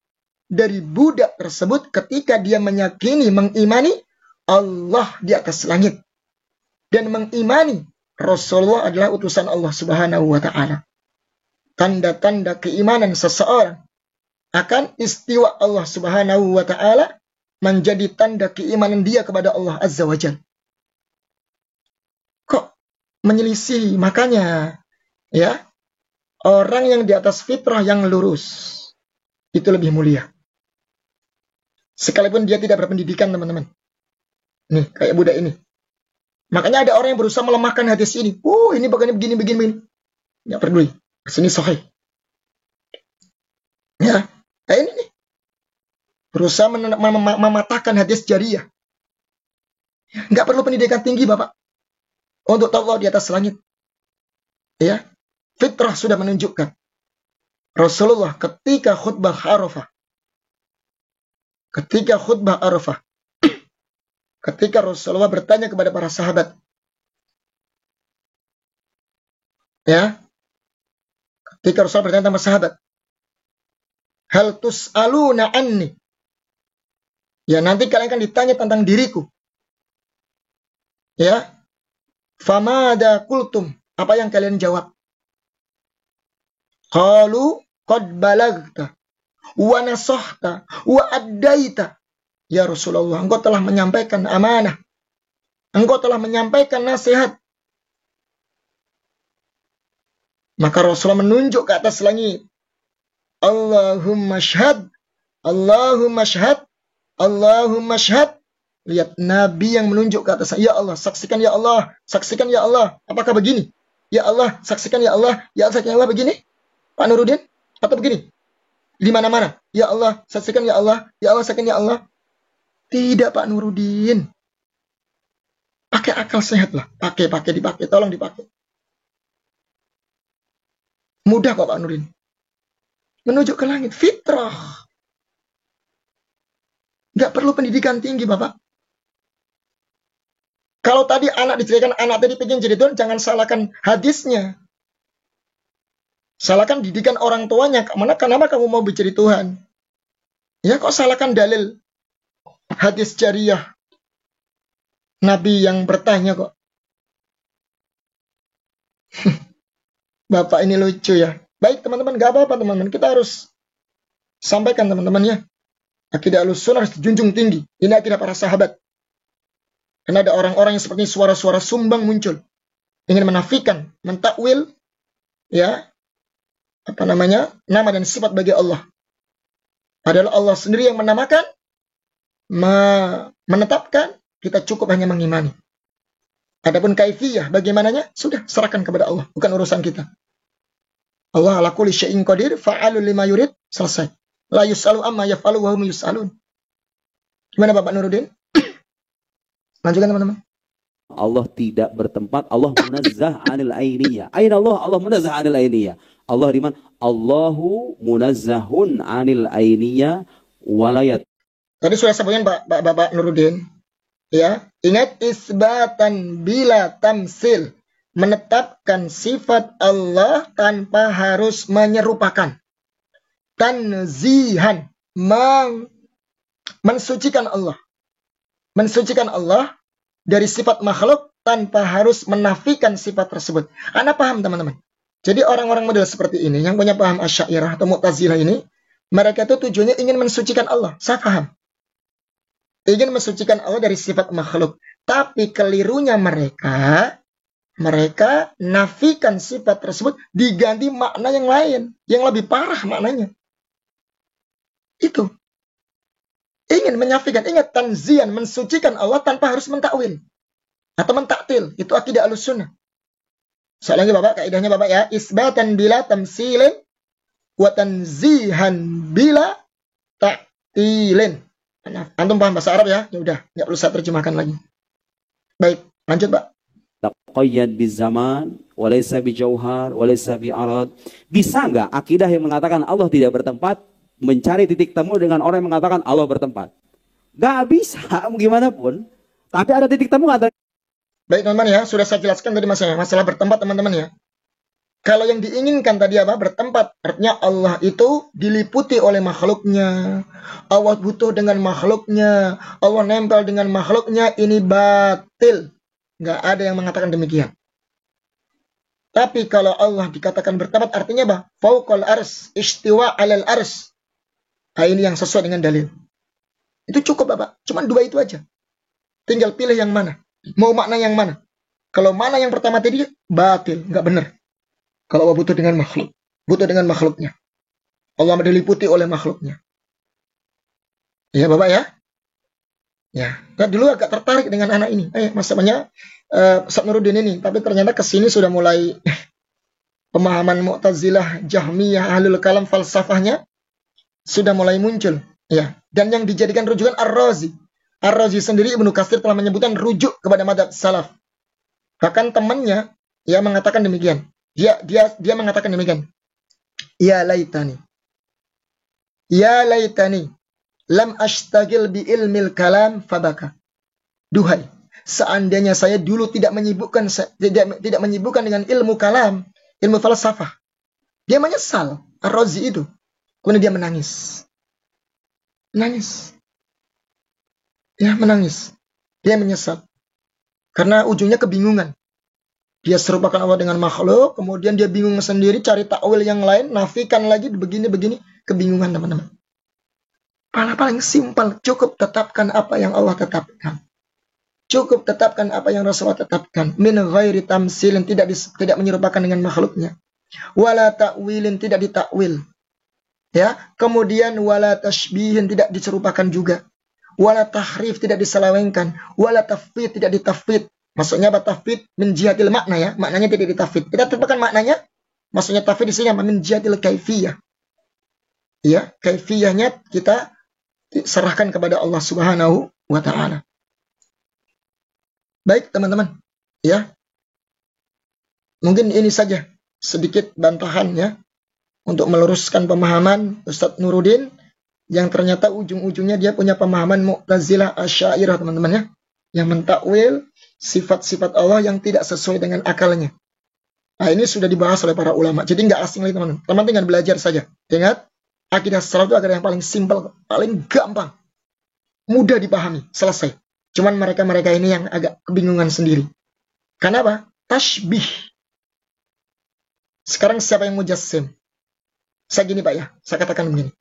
dari budak tersebut ketika dia meyakini, mengimani Allah di atas langit dan mengimani Rasulullah adalah utusan Allah Subhanahu wa taala. Tanda-tanda keimanan seseorang akan istiwa Allah Subhanahu wa taala menjadi tanda keimanan dia kepada Allah Azza wa Jalla. Kok menyelisih? Makanya ya, orang yang di atas fitrah yang lurus itu lebih mulia. Sekalipun dia tidak berpendidikan, teman-teman. Nih, kayak budak ini. Makanya ada orang yang berusaha melemahkan hadis ini. Ini begini. Nggak peduli. Sini sahih. Ya, kayak ini nih. Berusaha mematahkan hadis jariyah. Nggak perlu pendidikan tinggi, Bapak. Untuk tahu Allah di atas langit. Ya, fitrah sudah menunjukkan. Rasulullah ketika khutbah Arafah. Ketika Rasulullah bertanya kepada para sahabat. Ya. Ketika Rasulullah bertanya kepada sahabat. Hal tus'aluna anni. Ya, nanti kalian akan ditanya tentang diriku. Ya. Famada kultum. Apa yang kalian jawab? Qalu qad balagta wa nasahta wa addaita. Ya Rasulullah, engkau telah menyampaikan amanah. Engkau telah menyampaikan nasihat. Maka Rasulullah menunjuk ke atas langit. Allahumma syhad. Allahumma syhad. Allahumma syhad. Lihat Nabi yang menunjuk ke atas. Ya Allah, saksikan ya Allah. Saksikan ya Allah. Apakah begini? Ya Allah, saksikan ya Allah. Ya Allah, saksikan ya Allah begini? Pak Nuruddin? Atau begini? Di mana-mana. Ya Allah, saksikan ya Allah. Ya Allah, saksikan ya Allah. Tidak Pak Nuruddin. Pakai akal sehat lah. Dipakai. Tolong dipakai. Mudah kok Pak Nurdin. Menuju ke langit, fitrah. Nggak perlu pendidikan tinggi, Bapak. Kalau tadi anak diceritakan, anak tadi pengen jadi Tuhan, jangan salahkan hadisnya. Salahkan didikan orang tuanya. Kenapa kamu mau menjadi Tuhan? Ya kok salahkan dalil hadis jariyah. Nabi yang bertanya kok. Bapak ini lucu ya. Baik teman-teman, gak apa-apa teman-teman. Kita harus sampaikan teman-teman ya. Akidah Ahlussunnah harus dijunjung tinggi. Ini akidah para sahabat. Karena ada orang-orang yang seperti suara-suara sumbang muncul. Ingin menafikan, mentakwil, ya, nama dan sifat bagi Allah. Adalah Allah sendiri yang menamakan, menetapkan, kita cukup hanya mengimani. Adapun kaifiyah, bagaimananya, sudah serahkan kepada Allah. Bukan urusan kita. Allah ala kulli syai'in qadir, fa'alul lima yurid, selesai. La yus'alu amma yaf'alu wa hum yus'alun. Gimana Bapak Nuruddin? Lanjutkan teman-teman. Allah tidak bertempat, Allah munazzah anil ainiyah. Aina Allah? Allah munazzah anil ainiyah. Allah di mana? Allahu munazzahun anil ainiyah walayat. Tadi sudah sebutkan Bapak Nuruddin. Ya, ingat isbatan bila tamsil, menetapkan sifat Allah tanpa harus menyerupakan. Tanzihan, mensucikan Allah. Mensucikan Allah dari sifat makhluk tanpa harus menafikan sifat tersebut. Anda paham teman-teman? Jadi orang-orang model seperti ini yang punya paham Asy'ariyah atau Mu'tazilah ini, mereka itu tujuannya ingin mensucikan Allah. Saya paham. Ingin mensucikan Allah dari sifat makhluk. Tapi kelirunya mereka nafikan sifat tersebut diganti makna yang lain. Yang lebih parah maknanya. Itu. Ingin menyafikan, ingat tanzian, mensucikan Allah tanpa harus mentakwil. Atau mentaktil. Itu akidah Ahlussunnah. Soalnya Bapak, kaidahnya Bapak ya. Isbatan bila tamsilin wa tanzihan bila taktilin. Antum paham bahasa Arab ya? Ya udah, nggak perlu saya terjemahkan lagi. Baik, lanjut Pak. Taqayyad bizaman, walaysa bijauhar, walaysa bi'arad. Bisa nggak akidah yang mengatakan Allah tidak bertempat mencari titik temu dengan orang yang mengatakan Allah bertempat? Nggak bisa, gimana pun. Tapi ada titik temu nggak? Baik teman-teman ya, sudah saya jelaskan tadi masalah bertempat teman-teman ya. Kalau yang diinginkan tadi apa? Bertempat. Artinya Allah itu diliputi oleh makhluknya. Allah butuh dengan makhluknya. Allah nempel dengan makhluknya. Ini batil. Nggak ada yang mengatakan demikian. Tapi kalau Allah dikatakan bertempat artinya apa? Fauqal ars, istiwa alal ars. Nah, ini yang sesuai dengan dalil. Itu cukup Bapak. Cuma dua itu aja. Tinggal pilih yang mana. Mau makna yang mana. Kalau mana yang pertama tadi batil. Nggak benar. Kalau Allah butuh dengan makhluk. Butuh dengan makhluknya. Allah diliputi oleh makhluknya. Ya Bapak ya. Ya. Nah, dulu agak tertarik dengan anak ini. Masalahnya Ustaz Nuruddin ini. Tapi ternyata kesini sudah mulai pemahaman Mu'tazilah, Jahmiyah, Ahlul Kalam, falsafahnya sudah mulai muncul. Ya. Dan yang dijadikan rujukan Ar-Razi. Ar-Razi sendiri Ibnu Katsir telah menyebutkan rujuk kepada madzhab salaf. Bahkan temannya ya mengatakan demikian. Dia mengatakan demikian. Ya laitani lam ashtagil bi ilmil kalam fabaka. Duhai, seandainya saya dulu tidak menyibukkan dengan ilmu kalam, ilmu falsafah. Dia menyesal, Ar-Razi itu. Kemudian dia menangis. Ya, menangis. Dia menyesal. Karena ujungnya kebingungan. Dia serupakan Allah dengan makhluk, kemudian dia bingung sendiri, cari takwil yang lain, nafikan lagi, begini-begini, kebingungan teman-teman. Paling simpel, cukup tetapkan apa yang Allah tetapkan. Cukup tetapkan apa yang Rasulullah tetapkan. Min ghairi tamsilin, tidak menyerupakan dengan makhluknya. Wala ta'wilin, tidak ditakwil. Ya, kemudian wala tashbihin, tidak diserupakan juga. Wala tahrif, tidak diselewengkan. Wala tafwid, tidak ditafwid. Maksudnya apa tafwid? Min jihatil makna ya. Maknanya tidak ditafwid. Kita tetapkan maknanya. Maksudnya tafwid di sini apa? Min jihatil kaifiyah. Ya, kaifiyahnya kita serahkan kepada Allah Subhanahu wa taala. Baik, teman-teman. Ya. Mungkin ini saja sedikit bantahannya untuk meluruskan pemahaman Ustadz Nuruddin yang ternyata ujung-ujungnya dia punya pemahaman Mu'tazilah Asy'ariyah, teman-teman ya, yang mentakwil sifat-sifat Allah yang tidak sesuai dengan akalnya. Nah, ini sudah dibahas oleh para ulama. Jadi nggak asing lagi, teman-teman. Teman tinggal belajar saja. Ingat, akidah salaf itu akidah yang paling simpel, paling gampang, mudah dipahami, selesai. Cuman mereka-mereka ini yang agak kebingungan sendiri. Kenapa? Tashbih. Sekarang siapa yang mujassim? Saya gini Pak ya, saya katakan begini.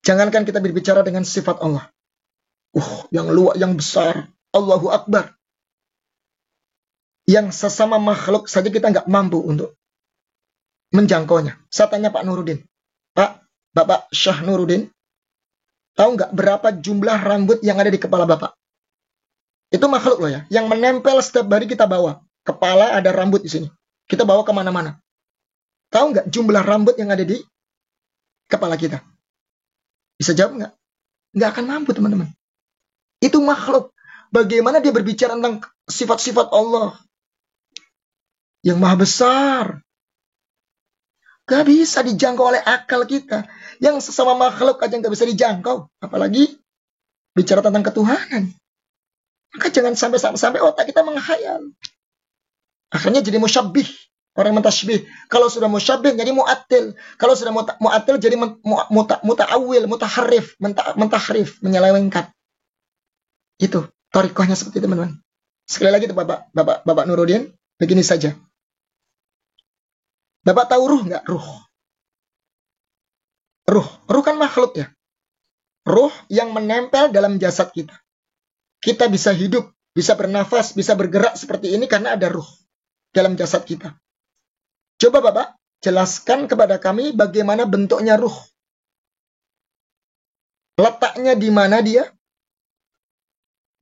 Jangankan kita berbicara dengan sifat Allah. Yang luas, yang besar. Allahu Akbar. Yang sesama makhluk saja kita nggak mampu untuk menjangkaunya. Saya tanya Pak Nuruddin. Pak, Bapak Syah Nuruddin, tahu nggak berapa jumlah rambut yang ada di kepala Bapak? Itu makhluk loh ya, yang menempel setiap hari kita bawa. Kepala ada rambut di sini. Kita bawa kemana-mana. Tahu nggak jumlah rambut yang ada di kepala kita? Bisa jawab nggak? Nggak akan mampu, teman-teman. Itu makhluk. Bagaimana dia berbicara tentang sifat-sifat Allah yang maha besar? Gak bisa dijangkau oleh akal kita. Yang sesama makhluk aja gak bisa dijangkau. Apalagi bicara tentang ketuhanan. Maka jangan sampai otak kita menghayal. Akhirnya jadi musyabbih. Orang mentashbih. Kalau sudah musyabbih jadi mu'attil. Kalau sudah mu'attil jadi muta'awil, mutaharrif, mentahrif, menyelewengkan. Itu thariqahnya seperti itu, teman-teman. Sekali lagi tuh Bapak Nuruddin, begini saja. Bapak tahu ruh nggak? Ruh kan makhluk ya. Ruh yang menempel dalam jasad kita. Kita bisa hidup, bisa bernafas, bisa bergerak seperti ini karena ada ruh dalam jasad kita. Coba Bapak jelaskan kepada kami bagaimana bentuknya ruh. Letaknya di mana dia?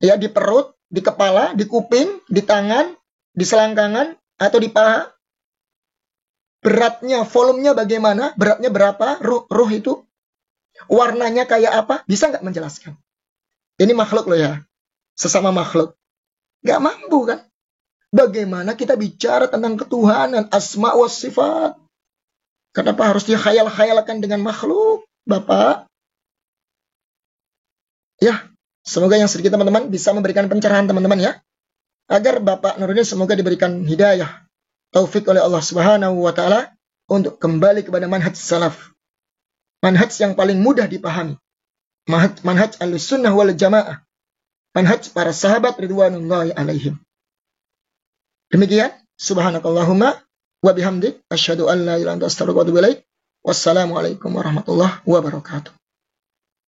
Ya, di perut, di kepala, di kuping, di tangan, di selangkangan, atau di paha. Beratnya, volumenya bagaimana? Beratnya berapa? Ruh itu warnanya kayak apa? Bisa nggak menjelaskan? Ini makhluk loh ya, sesama makhluk. Nggak mampu kan? Bagaimana kita bicara tentang ketuhanan, asma wa sifat? Kenapa harus dikhayal-khayalkan dengan makhluk, Bapak? Ya, semoga yang sedikit teman-teman bisa memberikan pencerahan teman-teman ya. Agar Bapak Nuruddin semoga diberikan hidayah, taufik oleh Allah Subhanahu wa taala untuk kembali kepada manhaj salaf. Manhaj yang paling mudah dipahami. Manhaj Ahlussunnah wal Jamaah. Manhaj para sahabat ridwanullahi alaihim. Demikian, subhanakallahumma wa bihamdik asyhadu an la ilaha illa anta astaghfiruka wa atubu ilaik. Wassalamualaikum warahmatullahi wabarakatuh.